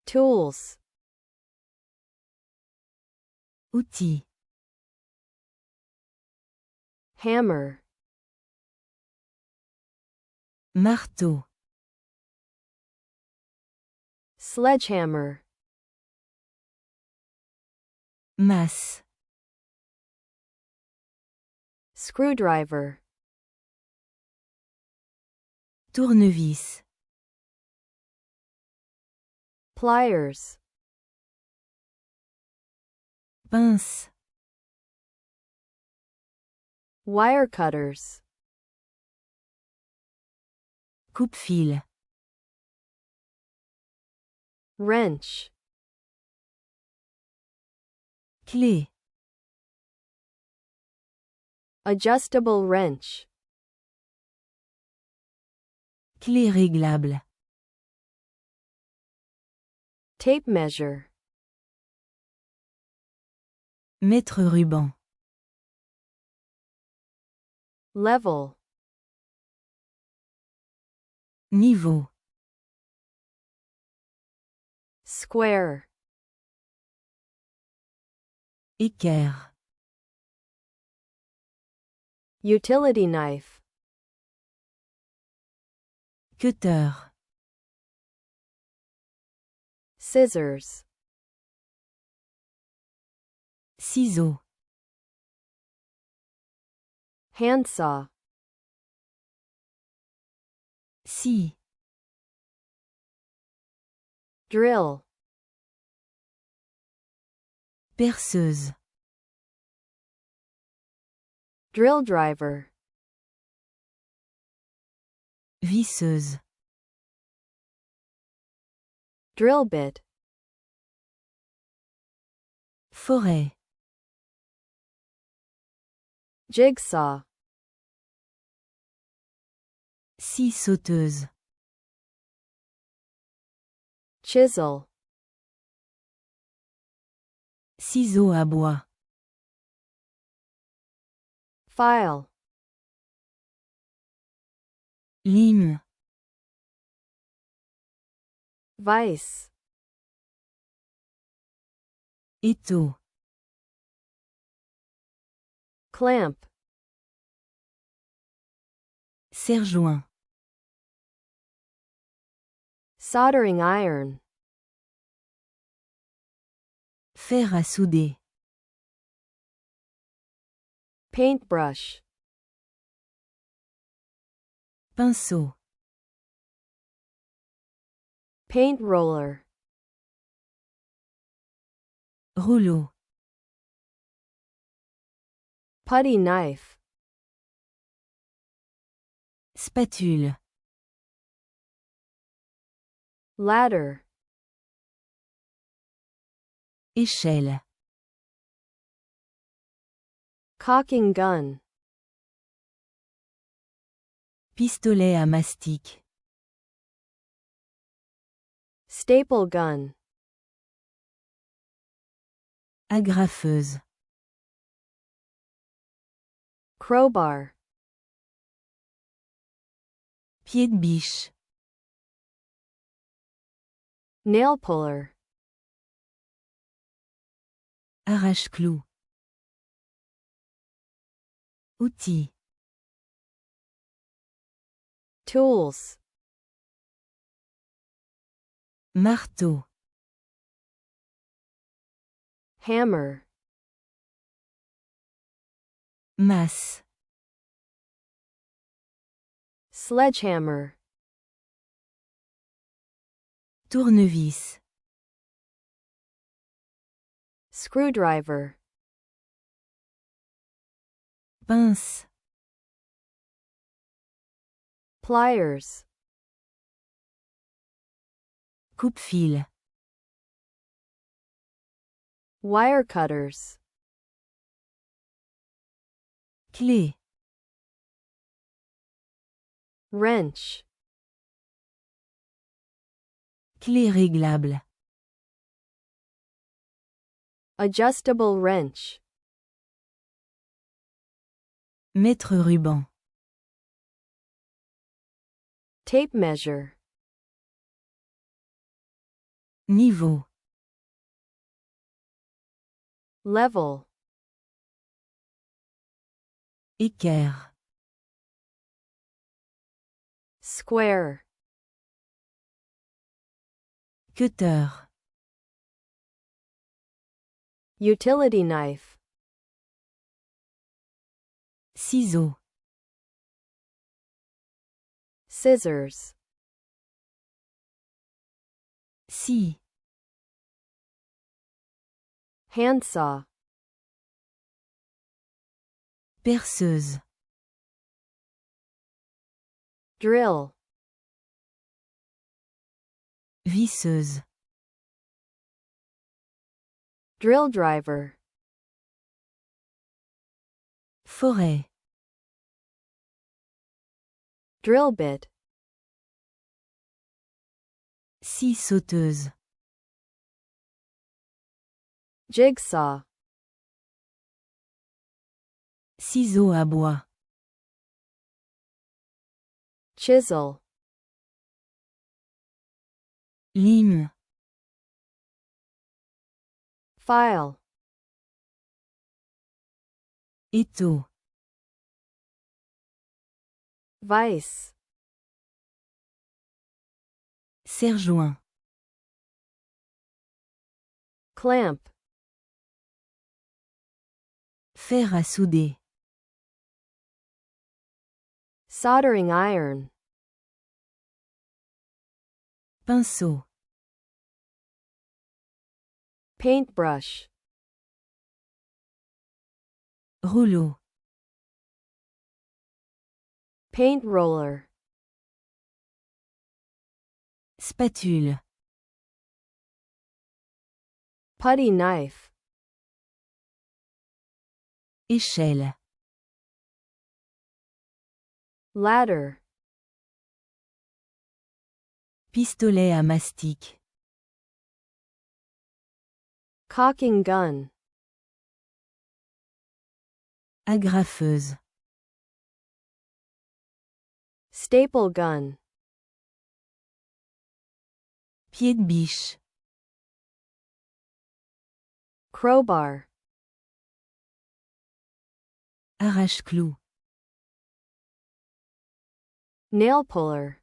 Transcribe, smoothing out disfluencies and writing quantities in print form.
Tools. Outils. Hammer. Marteau. Sledgehammer. Masse. Screwdriver. Tournevis. Pliers. Pince. Wire cutters. Coupe-fil. Wrench. Clé. Adjustable wrench. Clé réglable. Tape measure. Mètre ruban. Level. Niveau. Square. Équerre. Utility knife. Cutter. Scissors. Ciseaux. Handsaw. Scie. Drill. Perceuse. Drill driver. Visseuse. Drill bit. Forêt. Jigsaw. Scie sauteuse. Chisel. Ciseaux à bois. File. Lime. Vice. Étau. Clamp. Serre-joint. Soldering iron. Fer à souder. Paintbrush. Pinceau. Paint roller. Rouleau. Putty knife. Spatule. Ladder. Échelle. Caulking gun. Pistolet à mastic. Staple gun. Agrafeuse. Crowbar. Pied de biche. Nail puller. Arrache-clou. Outils. Tools. Marteau. Hammer. Masse. Sledgehammer. Tournevis. Screwdriver. Pince. Pliers. Coupe-fil. Wire cutters. Clé. Wrench. Clé réglable. Adjustable wrench. Mètre ruban. Tape measure. Niveau. level, Équerre. square, Cutter. utility knife, Ciseaux. scissors, Scie. handsaw, Perceuse. drill, Visseuse. drill driver, Forêt. drill bit, Scie sauteuse. jigsaw, Ciseaux à bois. chisel, Lime. file, Étau. vice, Serre-joint. clamp, Fer à souder. soldering iron, Pinceau. paintbrush, Rouleau. paint roller, Spatule. putty knife, Échelle. ladder, Pistolet à mastic. caulking gun, Agrafeuse. staple gun, Pied de biche. crowbar, Arrache-clou. nail puller,